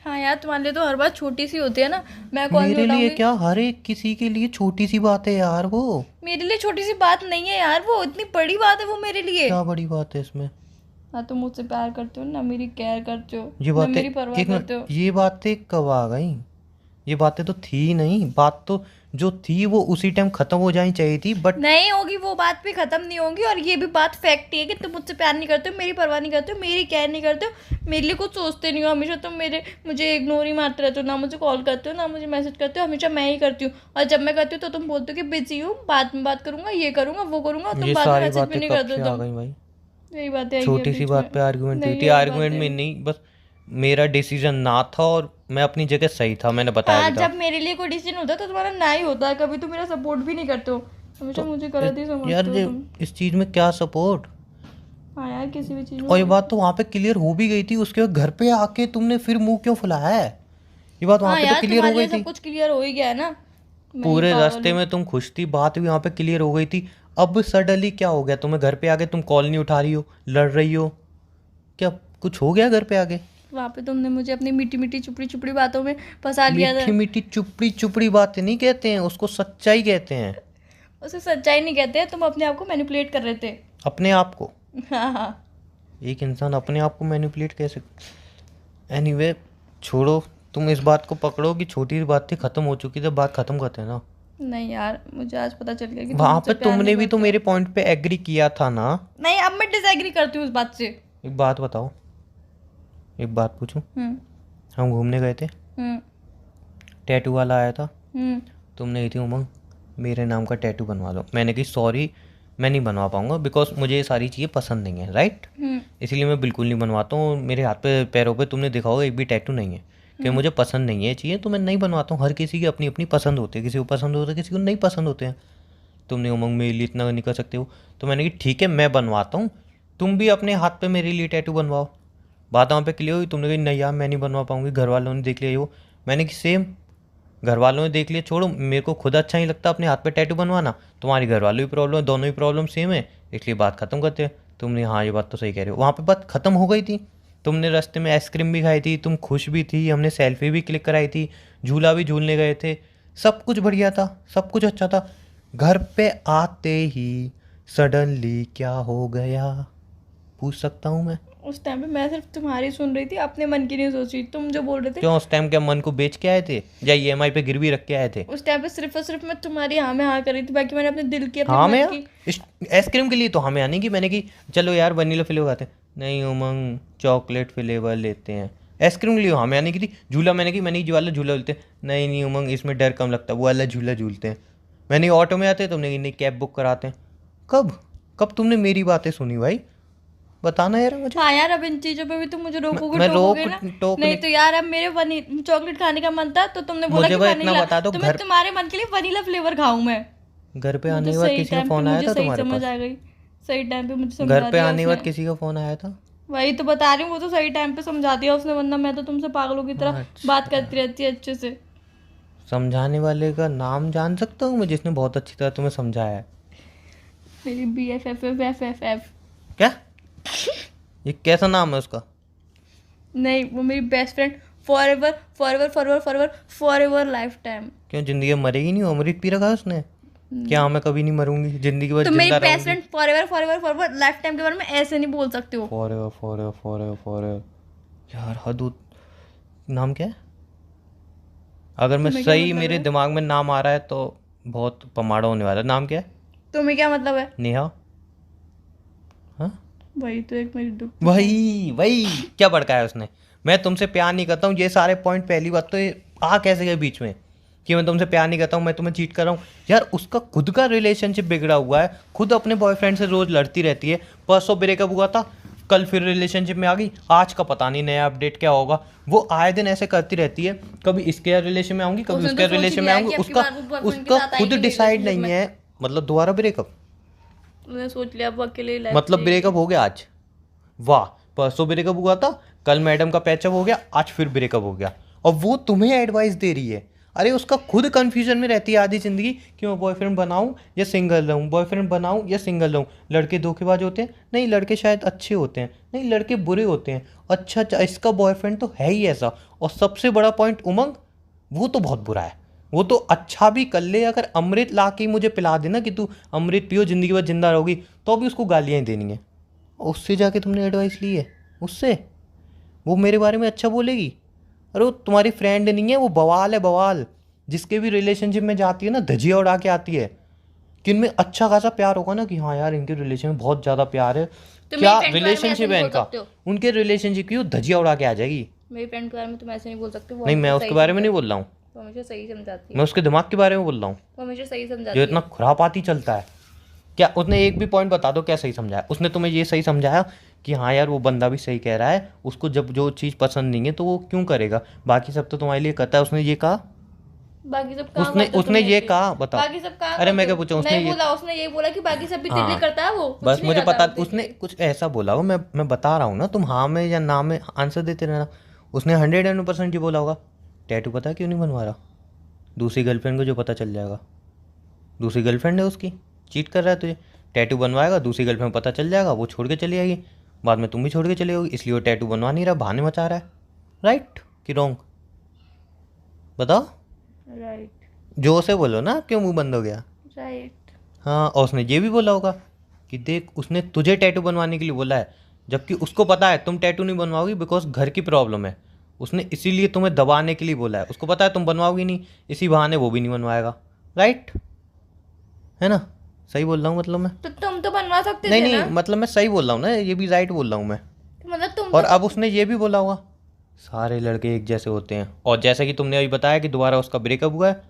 हाँ यार, तुम्हारे लिए तो हर बात छोटी सी होती है ना। मैं कौन सी मेरे लिए उठाऊंगी? क्या, हर एक किसी के लिए छोटी सी बात है यार वो। मेरे लिए छोटी सी बात नहीं है यार, वो इतनी बड़ी बात है वो मेरे लिए। क्या बड़ी बात है इसमें? ना तुम मुझसे प्यार करते हो, ना मेरी केयर करते हो, ये ना बातें, मेरी परवाह एक करते मिनट, हो। ये बातें कब आ गई? ये बातें तो थी नहीं, बात तो जो थी वो उसी टाइम खत्म हो जानी चाहिए थी, बट नहीं होगी वो बात भी खत्म नहीं होगी, और ये भी बात फैक्ट ही है कि तुम मुझसे प्यार नहीं करते हो, मेरी परवाह नहीं करते हो, मेरी केयर नहीं करते हो, मेरे लिए कुछ सोचते नहीं हो। हमेशा तुम मुझे इग्नोर ही मारते रहते हो, ना मुझे कॉल करते हो, ना मुझे मैसेज करते हो। हमेशा मैं ही करती हूँ, और जब मैं करती हूँ तो तुम बोलते हो कि बिजी हूँ, बाद में बात करूंगा, ये करूंगा वो करूंगा, और तुम ये बाद में सारी मैसेज भी बातें नहीं कब करते से हो आ तुम। गई भाई? यही बातें आई है छोटी सी बीच में। बात पे आर्गुमेंट हुई नहीं थी, यही आर्गुमेंट बातें। में नहीं, बस मेरा डिसीजन ना था और मैं अपनी जगह सही था, मैंने बताया हाँ, भी था। जब मेरे लिए कोई डिसीजन होता है तो तुम्हारा ना ही होता है, कभी तुम मेरा सपोर्ट भी नहीं करते हो। हमेशा तो मुझे इस- गलत ही यार समझते हो ये तुम। इस चीज़ में क्या सपोर्ट? हाँ यार, किसी भी चीज़ में और ये कोई। बात तो वहाँ पे क्लियर हो भी गई थी, उसके बाद घर पे आके तुमने फिर मुंह क्यों फुलाया है? ये बात वहाँ हाँ पे तो यार, क्लियर हो तुम्हारे गई लिए सब थी। कुछ क्लियर हो ही गया है ना। मैं ही पूरे पागल रास्ते हूँ। में तुम खुश थी, बात भी वहाँ पे क्लियर हो गई थी। अब सडनली क्या हो गया तुम्हें? घर पे आके तुम कॉल नहीं उठा रही हो, लड़ रही हो, क्या कुछ हो गया घर पे आके? वहाँ पे तुमने मुझे अपनी मीठी मीठी चुपड़ी चुपड़ी बातों में फंसा लिया था। मीठी मीठी चुपड़ी चुपड़ी बातें नहीं कहते हैं उसको, सच्चाई कहते हैं। उसे सच्चाई नहीं कहते, तुम अपने आप को मैनिपुलेट कर रहे थे। अपने आप को? हाँ हाँ। एक इंसान अपने आप को मैनिपुलेट कैसे? एनीवे, छोड़ो। तुम इस बात को पकड़ो कि छोटी सी बात थी, खत्म हो चुकी थी, बात खत्म करते हैं ना। नहीं यार, मुझे आज पता चल गया कि तुम वहां मुझसे पे प्यार नहीं तुमने भी तो करते हो। मेरे पॉइंट पे एग्री किया था ना। नहीं, अब मैं डिसएग्री करती हूँ इस बात से। एक बात बताओ, एक बात पूछूं? हम्म। हम घूमने गए थे, हम्म। टैटू वाला आया था, हम्म। तुमने कही थी उमंग मेरे नाम का टैटू बनवा लो। मैंने कही सॉरी, मैं नहीं बनवा पाऊंगा बिकॉज मुझे ये सारी चीज़ें पसंद नहीं है, राइट? हम्म। इसलिए मैं बिल्कुल नहीं बनवाता हूँ। मेरे हाथ पे पैरों पे तुमने देखा होगा एक भी टैटू नहीं है, कि हम्म। मुझे पसंद नहीं है ये चीज़ें, तो मैं नहीं बनवाता हूँ। हर किसी की अपनी अपनी पसंद होती है, किसी को पसंद होता है, किसी को नहीं पसंद होते हैं। तुमने उमंग मेरे लिए इतना नहीं कर सकते हो, तो मैंने कहा ठीक है मैं बनवाता हूँ, तुम भी अपने हाथ पे मेरे लिए टैटू बनवाओ। बात वहाँ पे क्लियर हुई। तुमने कही नहीं यार मैं नहीं बनवा पाऊंगी, घर वालों ने देख लिया वो। मैंने कि सेम, घर वालों ने देख लिया, छोड़ो, मेरे को खुद अच्छा नहीं लगता अपने हाथ पे टैटू बनवाना, तुम्हारी घर वालों की प्रॉब्लम है, दोनों ही प्रॉब्लम सेम है, इसलिए बात खत्म करते हैं। तुमने हाँ ये बात तो सही कह रहे हो, वहाँ पे बात खत्म हो गई थी। तुमने रास्ते में आइसक्रीम भी खाई थी, तुम खुश भी थी, हमने सेल्फी भी क्लिक कराई थी, झूला भी झूलने गए थे, सब कुछ बढ़िया था, सब कुछ अच्छा था। घर पे आते ही सडनली क्या हो गया, पूछ सकता हूँ मैं? उस टाइम पे मैं सिर्फ तुम्हारी सुन रही थी, अपने मन की नहीं सोच रही। तुम जो बोल रहे थे क्यों उस टाइम क्या मन को बेच के आए थे या ईएमआई पे गिरवी रख के आए थे? उस टाइम पे सिर्फ और सिर्फ मैं तुम्हारी हाँ में हाँ कर रही थी, बाकी मैंने अपने दिल की, अपने हाँ मन मैं की। आइसक्रीम के लिए तो हमें आने की, मैंने की चलो यार वनीला फ्लेवर खाते हैं, नहीं उमंग चॉकलेट फ्लेवर लेते हैं। आइसक्रीम के लिए हमें आने की थी। झूला मैंने की, मैंने ये वाला झूला झूलते हैं, नहीं नहीं उमंग इसमें डर कम लगता है, वो वाला झूला झूलते हैं। मैंने ऑटो में आते हैं, तुमने की नहीं कैब बुक कराते हैं। कब कब तुमने मेरी बातें सुनी भाई? बताना यार मुझे। हाँ यार, अब इन चीज़ों पे भी तुम मुझे रोकोगे मैं टोकोगे रोक ना। टोक नहीं नहीं। तो यार, अब मेरे वनी चॉकलेट खाने का मन था तो तुमने बोला मुझे कि बस इतना वनीला, बता दो, तो मैं घर तुम्हारे मन के लिए वनीला फ्लेवर खाऊं मैं। घर पे आने मुझे के बाद सही किसी का टाइम पे फ़ोन आया मुझे था सही तुम्हारे समझ पास? आ गई। सही टाइम पे मुझे घर समझा पे दिया आने के उसने। बाद किसी का फ़ोन आया था? वही तो बता रही हूँ, वो तो सही टाइम पे समझा दिया उसने, वरना मैं तो तुमसे पागलों की तरह बात अच्छा, करती रहती है अच्छे से। समझाने वाले का नाम जान सकता हूँ मैं, जिसने बहुत अच्छी तरह तुम्हें समझाया है? मेरी BFF। क्या? ये कैसा नाम है उसका? नहीं, वो मेरी best friend. For ever for ever for ever for ever for ever life time. क्यों जिंदगी में मरेगी नहीं? वो अमृत पी रखा है उसने? क्या मैं कभी नहीं मरूंगी, जिंदगी भर तो मेरी जिंदा बेस्ट रहूंगी? Friend for ever life time के बारे में ऐसे नहीं बोल सकते हो। For ever for ever for ever for ever, यार नाम क्या है? अगर मैं तुम्हें क्या सही, मतलब मेरे है? दिमाग में नाम आ रहा है तो बहुत पमाड़ा होने वाला है। नाम क्या है? तुम्हें क्या मतलब है? नेहा? हाँ, वही तो एक मेरी दुख की साथ। वही वही। क्या भड़काया उसने? मैं तुमसे प्यार नहीं करता हूँ, ये सारे पॉइंट, पहली बात तो ये आ कैसे गए बीच में कि मैं तुमसे प्यार नहीं करता हूँ, मैं तुम्हें चीट कर रहा हूँ? यार उसका खुद का रिलेशनशिप बिगड़ा हुआ है, खुद अपने बॉयफ्रेंड से रोज लड़ती रहती है। परसों ब्रेकअप हुआ था, कल फिर रिलेशनशिप में आ गई, आज का पता नहीं नया अपडेट क्या होगा। वो आए दिन ऐसे करती रहती है, कभी इसके रिलेशन में आऊंगी, कभी उसने तो उसके सोच रिलेशन में लिया है आऊंगी। कि अब की उसका बार वो बॉयफ्रेंड के उसका साथ खुद आएगी नहीं डिसाइड रिलेशनशिप नहीं में। है। मतलब दोबारा ब्रेकअप? उसने सोच लिया वो अकेले ही लाइफ मतलब जिएगी। ब्रेकअप हो गया आज? वाह, परसों ब्रेकअप हुआ था, कल मैडम का पैचअप हो गया, आज फिर ब्रेकअप हो गया, और वो तुम्हें एडवाइस दे रही है। अरे उसका खुद कन्फ्यूजन में रहती है आधी ज़िंदगी कि मैं बॉयफ्रेंड बनाऊं या सिंगल रहूं, बॉयफ्रेंड बनाऊं या सिंगल रहूं। लड़के धोखेबाज होते हैं? नहीं, लड़के शायद अच्छे होते हैं। नहीं, लड़के बुरे होते हैं। अच्छा अच्छा, इसका बॉयफ्रेंड तो है ही ऐसा। और सबसे बड़ा पॉइंट उमंग, वो तो बहुत बुरा है। वो तो अच्छा भी कर ले, अगर अमृत ला के ही मुझे पिला देना कि तू अमृत पियो ज़िंदगी भर जिंदा रहोगी, तो भी उसको गालियाँ ही देनी है। उससे जाके तुमने एडवाइस ली है? उससे? वो मेरे बारे में अच्छा बोलेगी? अरे वो तुम्हारी फ्रेंड नहीं है, वो बवाल है बवाल। जिसके भी रिलेशनशिप में जाती है ना, धजिया उड़ा के आती है कि इनमें अच्छा खासा प्यार होगा ना, कि हाँ यार इनके रिलेशन में बहुत ज़्यादा प्यार है। तो क्या मेरी फ्रेंड के बारे में ऐसे रिलेशनशिप नहीं है बोल इनका? सकते हो। उनके रिलेशनशिप की वो धजिया उड़ा के आ जाएगी। मेरी फ्रेंड के बारे में तुम ऐसे नहीं बोल सकते, वो नहीं, मैं हमेशा उसके सही बारे में नहीं समझाती बोल रहा हूँ, है। वो हमेशा सही समझाती मैं है। उसके दिमाग के बारे में बोल रहा हूँ, वो हमेशा सही जो समझाती इतना है। खुरापाती चलता है। क्या उसने एक भी पॉइंट बता दो क्या सही समझाया उसने? तुम्हें ये सही समझाया कि हाँ यार वो बंदा भी सही कह रहा है, उसको जब जो चीज़ पसंद नहीं है तो वो क्यों करेगा? बाकी सब तो तुम्हारे लिए करता है। उसने ये कहा? बाकी सब कहाँ उसने करते हो तुम उसने ये मेरे लिए? कहा, बताओ। बाकी सब कहाँ अरे मैं करते क्या हो? पूछा उसने? नहीं ये बोला, उसने ये बोला कि बाकी सब भी तेरे लिए हाँ, करता है, वो कुछ बस नहीं मुझे करता पता, वो तेरे उसने लिए। कुछ ऐसा बोला हो। मैं बता रहा हूँ ना, तुम हाँ में या ना में आंसर देते रहना। उसने 100% ये बोला होगा, टैटू पता है क्यों नहीं बनवा रहा? दूसरी गर्लफ्रेंड को जो पता चल जाएगा, दूसरी गर्लफ्रेंड है उसकी, चीट कर रहा है तुझे, टैटू बनवाएगा, दूसरी गर्लफ्रेंड पता चल जाएगा, वो छोड़ के चली जाएगी, बाद में तुम भी छोड़ के चले जाओगी, इसलिए वो टैटू बनवा नहीं रहा, बहाने मचा रहा है। राइट कि रॉन्ग? बताओ। राइट। जो से बोलो ना, क्यों मुंह बंद हो गया? राइट। हाँ, और उसने ये भी बोला होगा कि देख उसने तुझे टैटू बनवाने के लिए बोला है, जबकि उसको पता है तुम टैटू नहीं बनवाओगी बिकॉज घर की प्रॉब्लम है। उसने इसीलिए तुम्हें दबाने के लिए बोला है, उसको पता है तुम बनवाओगी नहीं, इसी बहाने वो भी नहीं बनवाएगा। राइट है ना? सही बोल रहा हूँ मतलब मैं? तो तुम तो बनवा सकते नहीं थे नहीं, ना। मतलब मैं सही बोल रहा हूँ ना, ये भी राइट बोल रहा हूँ मैं। तो मतलब तुम और तो अब उसने ये भी बोला होगा सारे लड़के एक जैसे होते हैं, और जैसे कि तुमने अभी बताया कि दोबारा उसका ब्रेकअप हुआ है,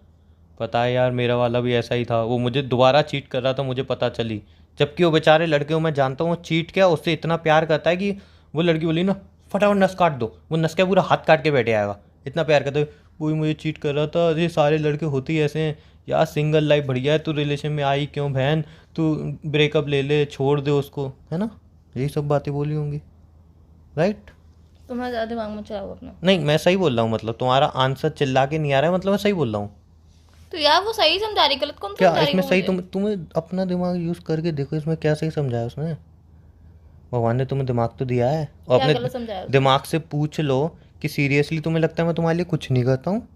पता है यार मेरा वाला भी ऐसा ही था, वो मुझे दोबारा चीट कर रहा था, मुझे पता चली। जबकि वो बेचारे लड़के को मैं जानता हूँ, वो चीट किया, उससे इतना प्यार करता है कि वो लड़की बोली ना फटाफट नस काट दो, वो नस के पूरा हाथ काट के बैठे आएगा, इतना प्यार करता है। वही मुझे चीट कर रहा था, ये सारे लड़के होते ही ऐसे हैं यार, सिंगल लाइफ बढ़िया है, तू रिलेशन में आई क्यों बहन, तू ब्रेकअप ले ले, छोड़ दे उसको, है ना? यही सब बातें बोली होंगी। राइट? तुम्हारा ज़्यादा दिमाग में चलाओ अपना। नहीं, मैं सही बोल रहा हूँ, मतलब तुम्हारा आंसर चिल्ला के नहीं आ रहा है, मतलब मैं सही बोल रहा हूँ। तो यार वो सही समझा रही, गलत कौन क्या समझा रही इसमें वो सही? मुझे? तुम्हें अपना दिमाग यूज़ करके देखो, इसमें क्या सही समझाया उसने? भगवान ने तुम्हें दिमाग तो दिया है, और क्या अपने गलत समझाया उसने? दिमाग से पूछ लो कि सीरियसली तुम्हें लगता है मैं तुम्हारे लिए कुछ नहीं करता हूँ?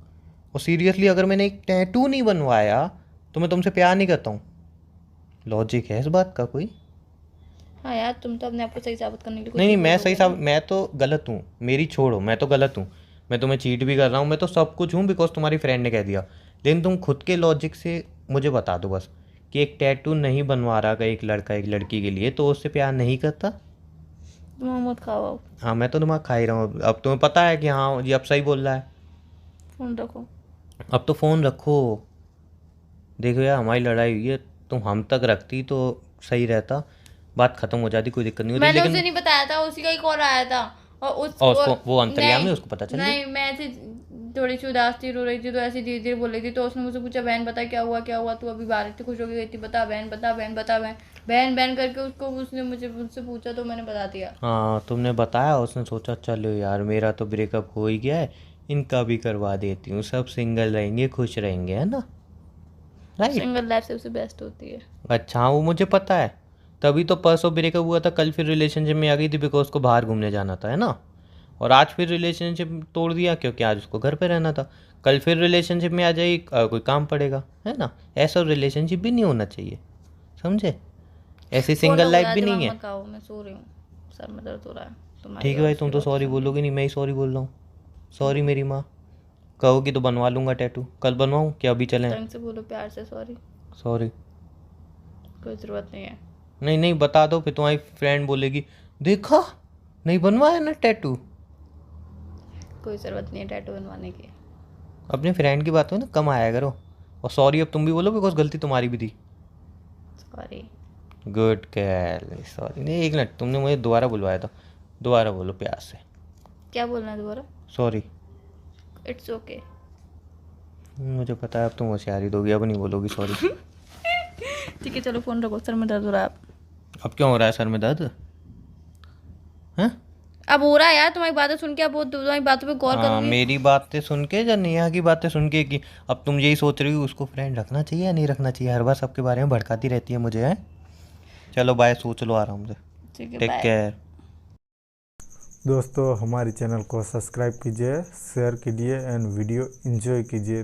और सीरियसली अगर मैंने एक टैटू नहीं बनवाया तो मैं तुमसे प्यार नहीं करता हूँ? लॉजिक है इस बात का कोई? हाँ यार, तुम तो अपने आप को सही साबित करने के लिए कुछ नहीं भी नहीं, मैं बोल सही दोगे साहब, मैं तो गलत हूँ, मेरी छोड़ो, मैं तो गलत हूँ। मैं तुम्हें चीट भी कर रहा हूँ, मैं तो सब कुछ हूँ बिकॉज तुम्हारी फ्रेंड ने कह दिया। लेकिन तुम खुद के लॉजिक से मुझे बता दो बस, कि एक टैटू नहीं बनवा रहा का एक लड़का एक लड़की के लिए, तो उससे प्यार नहीं करता? तुम मत खाओ अब। हाँ, मैं तो दिमाग खा ही रहा हूँ, अब तुम्हें पता है कि हाँ ये अब सही बोल रहा है। फोन रखो। अब तो फ़ोन रखो। देखो यार, हमारी लड़ाई हुई है, तुम हम तक रखती तो सही रहता, बात ख़त्म हो जाती, कोई दिक्कत नहीं होती, मैंने उसे लेकिन नहीं बताया था, उसी का ही कॉल आया था। और उसको वो अंतर्यामी, उसको पता चल गया। नहीं, मैं ऐसे थोड़ी सी उदास थी, रो रही थी, तो ऐसे धीरे धीरे बोल रही थी, तो उसने मुझसे पूछा बहन बता क्या हुआ क्या हुआ, तू अभी बाहर इतनी खुश हो गई थी, बता बहन, बता बहन, बता बहन, बहन बहन करके उसको उसने मुझसे पूछा, तो मैंने बता दिया। हाँ, तुमने बताया, उसने सोचा चलो यार मेरा तो ब्रेकअप हो ही गया है, इनका भी करवा देती हूँ, सब सिंगल रहेंगे, खुश रहेंगे, है ना? राइट? सिंगल लाइफ सबसे बेस्ट होती है। अच्छा हाँ, वो मुझे पता है, तभी तो परसों ब्रेकअप हुआ था, कल फिर रिलेशनशिप में आ गई थी बिकॉज उसको बाहर घूमने जाना था, है ना? और आज फिर रिलेशनशिप तोड़ दिया क्योंकि आज उसको घर पे रहना था। कल फिर रिलेशनशिप में आ जाएगी, कोई काम पड़ेगा, है ना? ऐसा रिलेशनशिप भी नहीं होना चाहिए, समझे? ऐसी फोन सिंगल रखो लाइफ यार, भी दिमाग नहीं है। मत खाओ, मैं सो रही हूँ, सर में दर्द हो रहा है तुम्हारी ठीक है और भाई, उसकी तुम तो बातें सॉरी सुन के। बोलोगे नहीं, मैं ही सॉरी बोल रहा हूँ। सॉरी मेरी माँ, कहोगी तो बनवा लूँगा टैटू, कल बनवाऊँ क्या अभी चलें? ढंग से बोलो, प्यार से सॉरी। सॉरी। कोई ज़रूरत नहीं है। नहीं नहीं, बता दो, फिर तुम्हारी फ्रेंड बोलेगी देखा नहीं बनवाया ना टैटू। कोई ज़रूरत नहीं है टैटू बनवाने की। अपने फ्रेंड की बात हो ना, कम आया करो। और सॉरी अब तुम भी बोलो बिकॉज गलती तुम्हारी भी थी। सॉरी। गुड कैल। सॉरी नहीं, एक मिनट, तुमने मुझे दोबारा बुलवाया था, दोबारा बोलो प्यार से। क्या बोलना है दोबारा? सॉरी। It's okay. मुझे पता है अब तुम होशियारी दोगी, अब नहीं बोलोगी सॉरी। ठीक है चलो, फ़ोन रखो, सर में दर्द हो रहा है अब। अब क्यों हो रहा है सर में दर्द? हैं? अब हो रहा है यार तुम्हारी बातें सुन के, अब वो तुम्हारी बातों पे गौर हाँ, करूंगी। मेरी बातें सुन के या नेहा की बातें सुन के कि अब तुम यही सोच रही हो उसको फ्रेंड रखना चाहिए या नहीं रखना चाहिए, हर बार सबके बारे में भड़काती रहती है मुझे, है। चलो बाय, सोच लो आराम से। ठीक है, टेक बाय। केयर। दोस्तों हमारे चैनल को सब्सक्राइब कीजिए, शेयर कीजिए एंड वीडियो एंजॉय कीजिए।